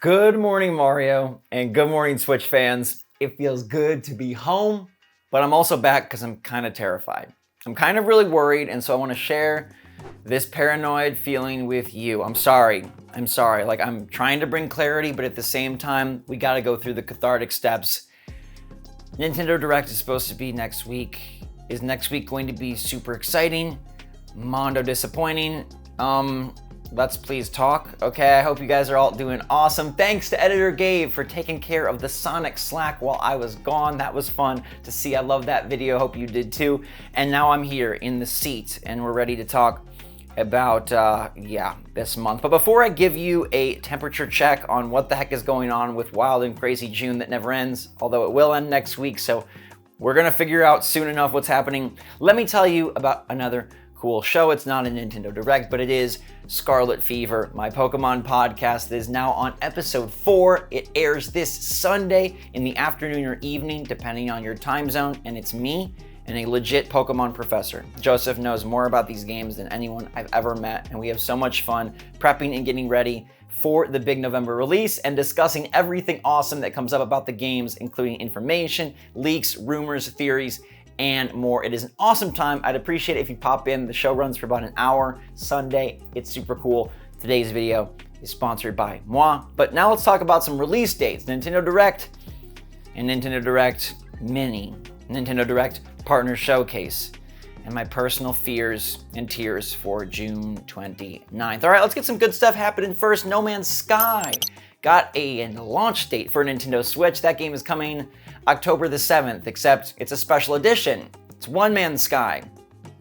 Good morning, Mario, and good morning, Switch fans. It feels good to be home, but I'm also back because I'm kind of terrified. I'm kind of really worried, and so I want to share this paranoid feeling with you. I'm sorry. Like, I'm trying to bring clarity, but at the same time, we got to go through the cathartic steps. Nintendo Direct is supposed to be next week. Is next week going to be super exciting? Mondo disappointing? Let's please talk. Okay, I hope you guys are all doing awesome. Thanks to Editor Gabe for taking care of the Sonic Slack while I was gone. That was fun to see. I love that video. Hope you did too. And now I'm here in the seat and we're ready to talk about, this month. But before I give you a temperature check on what the heck is going on with Wild and Crazy June that never ends, although it will end next week, so we're gonna figure out soon enough what's happening. Let me tell you about another cool show. It's not a Nintendo Direct, but it is Scarlet Fever, my Pokemon podcast that is now on episode 4. It airs this Sunday in the afternoon or evening, depending on your time zone, and it's me and a legit Pokemon professor. Joseph knows more about these games than anyone I've ever met, and we have so much fun prepping and getting ready for the big November release and discussing everything awesome that comes up about the games, including information, leaks, rumors, theories, and more. It is an awesome time. I'd appreciate it if you pop in. The show runs for about an hour Sunday. It's super cool. Today's video is sponsored by moi. But now let's talk about some release dates. Nintendo Direct and Nintendo Direct Mini. Nintendo Direct Partner Showcase. And my personal fears and tears for June 29th. All right, let's get some good stuff happening first. No Man's Sky got a launch date for Nintendo Switch. That game is coming October the 7th, except it's a special edition. It's One Man's Sky,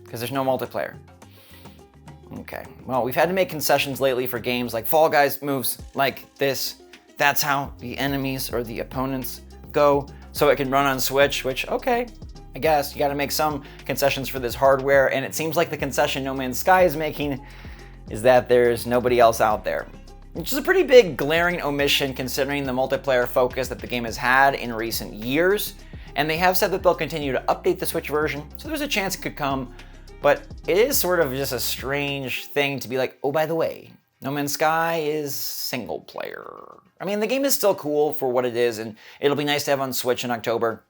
because there's no multiplayer. Okay, well, we've had to make concessions lately for games like Fall Guys moves like this. That's how the enemies or the opponents go, so it can run on Switch, which, okay, I guess you gotta make some concessions for this hardware, and it seems like the concession No Man's Sky is making is that there's nobody else out there, which is a pretty big glaring omission considering the multiplayer focus that the game has had in recent years. And they have said that they'll continue to update the Switch version, so there's a chance it could come, but it is sort of just a strange thing to be like, oh, by the way, No Man's Sky is single player. I mean, the game is still cool for what it is, and it'll be nice to have on Switch in October.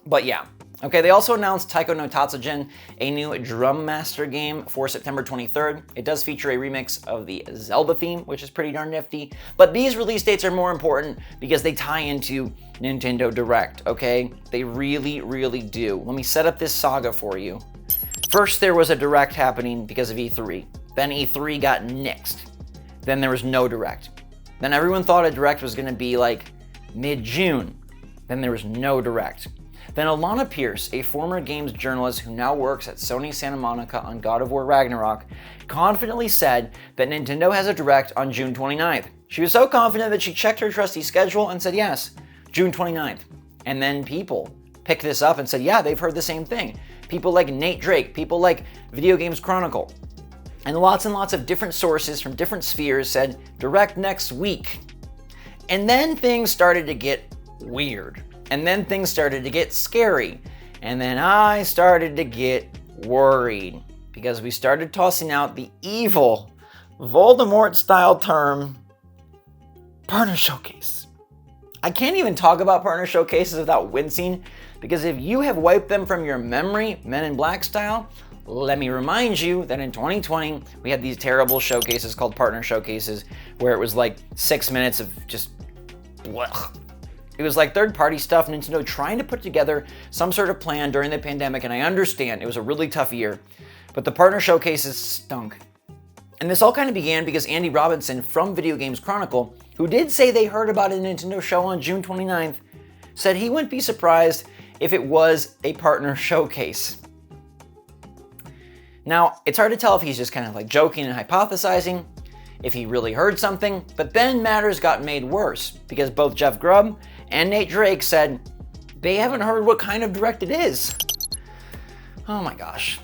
But yeah. Okay, they also announced Taiko no Tatsujin, a new Drum Master game for September 23rd. It does feature a remix of the Zelda theme, which is pretty darn nifty. But these release dates are more important because they tie into Nintendo Direct, okay? They really, really do. Let me set up this saga for you. First, there was a Direct happening because of E3. Then E3 got nixed. Then there was no Direct. Then everyone thought a Direct was gonna be like mid-June. Then there was no Direct. Then Alana Pierce, a former games journalist who now works at Sony Santa Monica on God of War Ragnarok, confidently said that Nintendo has a Direct on June 29th. She was so confident that she checked her trusty schedule and said yes, June 29th. And then people picked this up and said, yeah, they've heard the same thing. People like Nate Drake, people like Video Games Chronicle, and lots of different sources from different spheres said Direct next week. And then things started to get weird. And then things started to get scary. And then I started to get worried because we started tossing out the evil Voldemort-style term, Partner Showcase. I can't even talk about Partner Showcases without wincing because if you have wiped them from your memory, Men in Black style, let me remind you that in 2020, we had these terrible showcases called Partner Showcases where it was like 6 minutes of just blech. It was like third-party stuff, Nintendo trying to put together some sort of plan during the pandemic, and I understand it was a really tough year, but the Partner Showcases stunk. And this all kind of began because Andy Robinson from Video Games Chronicle, who did say they heard about a Nintendo show on June 29th, said he wouldn't be surprised if it was a Partner Showcase. Now, it's hard to tell if he's just kind of like joking and hypothesizing, if he really heard something, but then matters got made worse because both Jeff Grubb and Nate Drake said they haven't heard what kind of Direct it is. Oh my gosh.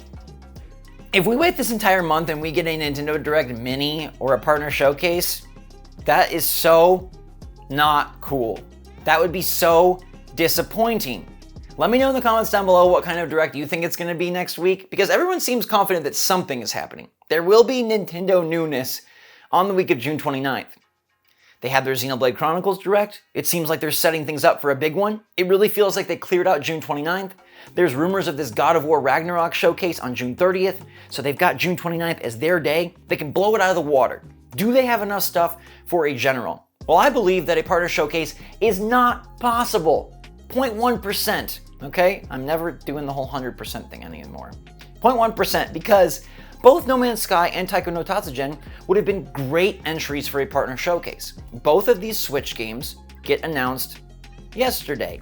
If we wait this entire month and we get a Nintendo Direct Mini or a Partner Showcase, that is so not cool. That would be so disappointing. Let me know in the comments down below what kind of Direct you think it's going to be next week, because everyone seems confident that something is happening. There will be Nintendo newness on the week of June 29th. They had their Xenoblade Chronicles Direct. It seems like they're setting things up for a big one. It really feels like they cleared out June 29th. There's rumors of this God of War Ragnarok showcase on June 30th, so they've got June 29th as their day. They can blow it out of the water. Do they have enough stuff for a general? Well, I believe that a partner showcase is not possible. 0.1%, okay? I'm never doing the whole 100% thing anymore. 0.1%, because both No Man's Sky and Taiko no Tatsujin would have been great entries for a partner showcase. Both of these Switch games get announced yesterday.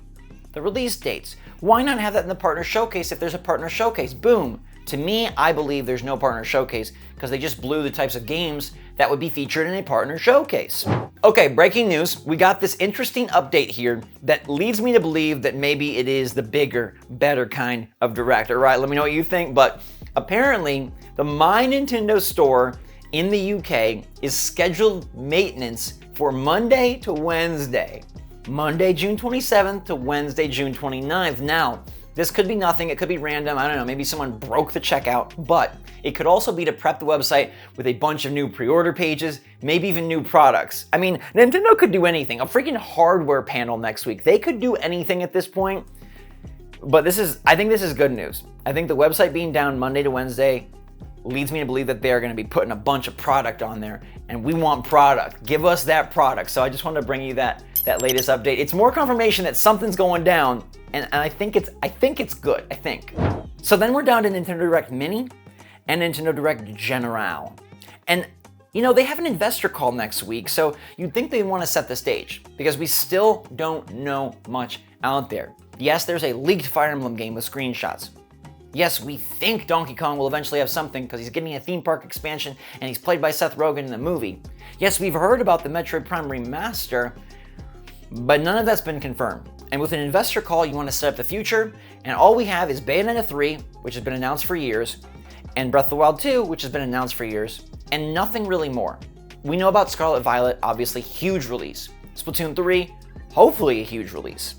The release dates. Why not have that in the partner showcase if there's a partner showcase? Boom. To me, I believe there's no partner showcase because they just blew the types of games that would be featured in a partner showcase. Okay, breaking news. We got this interesting update here that leads me to believe that maybe it is the bigger, better kind of Direct. All right, let me know what you think, but apparently the My Nintendo store in the UK is scheduled maintenance for Monday to Wednesday. Monday, June 27th to Wednesday, June 29th. Now, this could be nothing, it could be random, I don't know, maybe someone broke the checkout, but it could also be to prep the website with a bunch of new pre-order pages, maybe even new products. I mean, Nintendo could do anything. A freaking hardware panel next week. They could do anything at this point, but I think this is good news. I think the website being down Monday to Wednesday leads me to believe that they're gonna be putting a bunch of product on there, and we want product. Give us that product. So I just wanted to bring you that latest update. It's more confirmation that something's going down, and I think it's good, I think. So then we're down to Nintendo Direct Mini and Nintendo Direct General. And you know, they have an investor call next week, so you'd think they want to set the stage because we still don't know much out there. Yes, there's a leaked Fire Emblem game with screenshots. Yes, we think Donkey Kong will eventually have something because he's getting a theme park expansion and he's played by Seth Rogen in the movie. Yes, we've heard about the Metroid Prime Remaster, but none of that's been confirmed. And with an investor call, you want to set up the future, and all we have is Bayonetta 3, which has been announced for years, and Breath of the Wild 2, which has been announced for years, and nothing really more. We know about Scarlet Violet, obviously huge release. Splatoon 3, hopefully a huge release.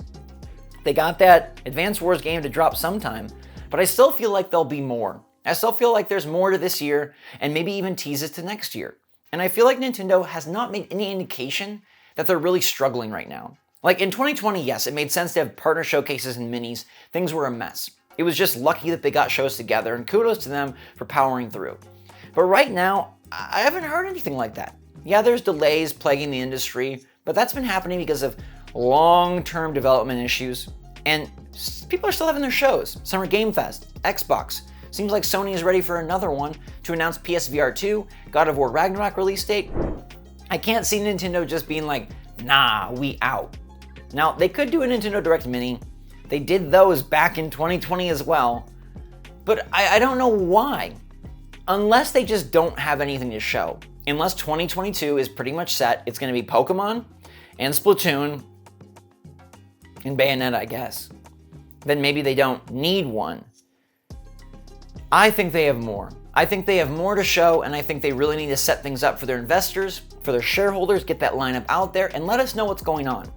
They got that Advance Wars game to drop sometime, but I still feel like there'll be more. I still feel like there's more to this year, and maybe even teases to next year. And I feel like Nintendo has not made any indication that they're really struggling right now. Like in 2020, yes, it made sense to have partner showcases and minis. Things were a mess. It was just lucky that they got shows together, and kudos to them for powering through. But right now, I haven't heard anything like that. Yeah, there's delays plaguing the industry, but that's been happening because of long-term development issues, and people are still having their shows. Summer Game Fest, Xbox. Seems like Sony is ready for another one to announce PSVR 2, God of War Ragnarok release date. I can't see Nintendo just being like, nah, we out. Now, they could do a Nintendo Direct Mini. They did those back in 2020 as well. But I don't know why. Unless they just don't have anything to show. Unless 2022 is pretty much set, it's going to be Pokemon and Splatoon and Bayonetta, I guess. Then maybe they don't need one. I think they have more. I think they have more to show, and I think they really need to set things up for their investors, for their shareholders, get that lineup out there, and let us know what's going on.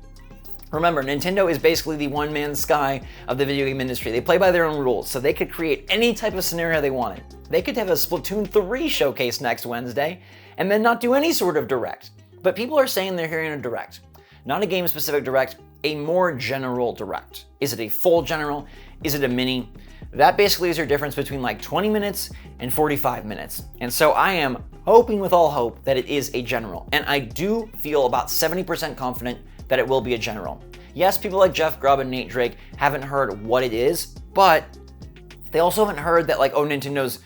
Remember, Nintendo is basically the one-man sky of the video game industry. They play by their own rules, so they could create any type of scenario they wanted. They could have a Splatoon 3 showcase next Wednesday, and then not do any sort of direct. But people are saying they're hearing a direct. Not a game-specific direct, a more general direct. Is it a full general? Is it a mini? That basically is your difference between like 20 minutes and 45 minutes. And so I am hoping with all hope that it is a general. And I do feel about 70% confident that it will be a general. Yes, people like Jeff Grubb and Nate Drake haven't heard what it is, but they also haven't heard that like, oh, Nintendo's,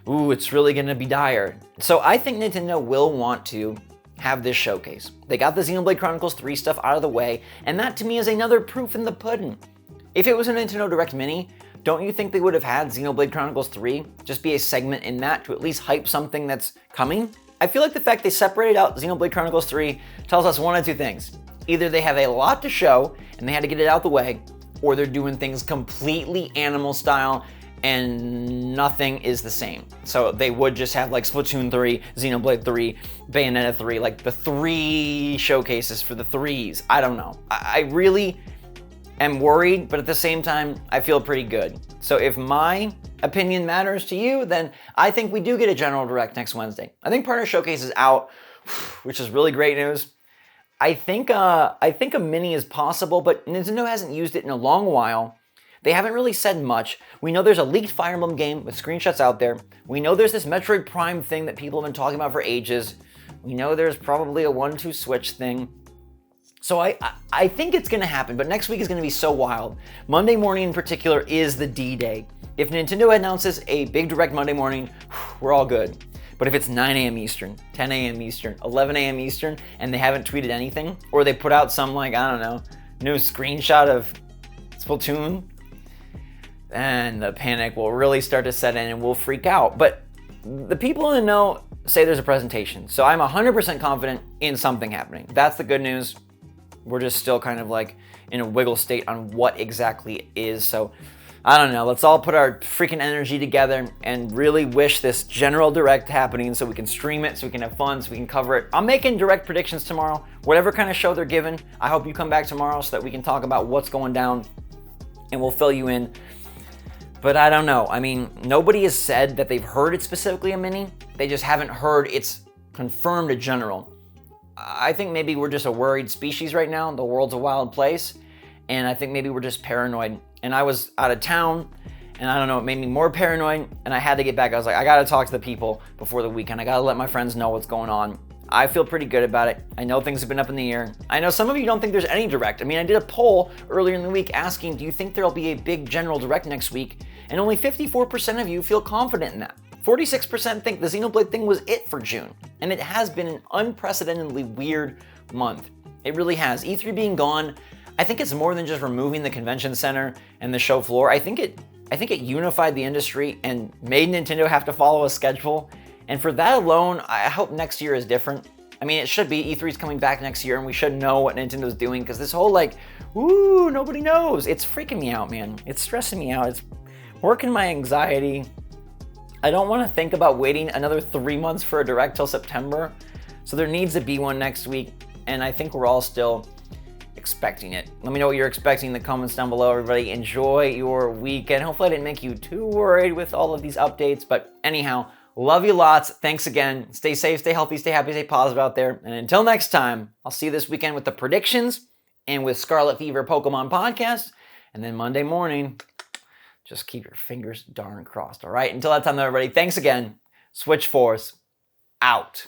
ooh, it's really gonna be dire. So I think Nintendo will want to have this showcase. They got the Xenoblade Chronicles 3 stuff out of the way, and that to me is another proof in the pudding. If it was a Nintendo Direct Mini, don't you think they would have had Xenoblade Chronicles 3 just be a segment in that to at least hype something that's coming? I feel like the fact they separated out Xenoblade Chronicles 3 tells us one of two things. Either they have a lot to show and they had to get it out the way, or they're doing things completely animal style and nothing is the same. So they would just have like Splatoon 3, Xenoblade 3, Bayonetta 3, like the 3 showcases for the 3s. I don't know. I really am worried, but at the same time, I feel pretty good. So if my opinion matters to you, then I think we do get a general direct next Wednesday. I think Partner Showcase is out, which is really great news. I think a mini is possible, but Nintendo hasn't used it in a long while. They haven't really said much. We know there's a leaked Fire Emblem game with screenshots out there. We know there's this Metroid Prime thing that people have been talking about for ages. We know there's probably a 1-2 Switch thing. So I think it's going to happen, but next week is going to be so wild. Monday morning in particular is the D-Day. If Nintendo announces a big direct Monday morning, we're all good. But if it's 9 a.m. Eastern, 10 a.m. Eastern, 11 a.m. Eastern, and they haven't tweeted anything, or they put out some, like, I don't know, new screenshot of Splatoon, and the panic will really start to set in and we'll freak out. But the people in the know say there's a presentation. So I'm 100% confident in something happening. That's the good news. We're just still kind of like in a wiggle state on what exactly it is. So I don't know. Let's all put our freaking energy together and really wish this general direct happening so we can stream it, so we can have fun, so we can cover it. I'm making direct predictions tomorrow. Whatever kind of show they're given, I hope you come back tomorrow so that we can talk about what's going down and we'll fill you in. But I don't know. I mean, nobody has said that they've heard it's specifically a mini. They just haven't heard it's confirmed a general. I think maybe we're just a worried species right now. The world's a wild place. And I think maybe we're just paranoid. And I was out of town, and I don't know, it made me more paranoid. And I had to get back. I was like, I got to talk to the people before the weekend. I got to let my friends know what's going on. I feel pretty good about it. I know things have been up in the air. I know some of you don't think there's any direct. I mean, I did a poll earlier in the week asking, do you think there'll be a big general direct next week? And only 54% of you feel confident in that. 46% think the Xenoblade thing was it for June. And it has been an unprecedentedly weird month. It really has. E3 being gone, I think it's more than just removing the convention center and the show floor. I think it unified the industry and made Nintendo have to follow a schedule. And for that alone, I hope next year is different. I mean, it should be. E3's coming back next year, and we should know what Nintendo's doing, because this whole, like, ooh, nobody knows. It's freaking me out, man. It's stressing me out. It's working my anxiety. I don't want to think about waiting another 3 months for a direct till September. So there needs to be one next week, and I think we're all still expecting it. Let me know what you're expecting in the comments down below, everybody. Enjoy your weekend. Hopefully I didn't make you too worried with all of these updates, but anyhow, love you lots. Thanks again. Stay safe, stay healthy, stay happy, stay positive out there. And until next time, I'll see you this weekend with the predictions and with Scarlet Fever Pokemon podcast. And then Monday morning, just keep your fingers darn crossed, all right? Until that time, everybody, thanks again. SwitchForce out.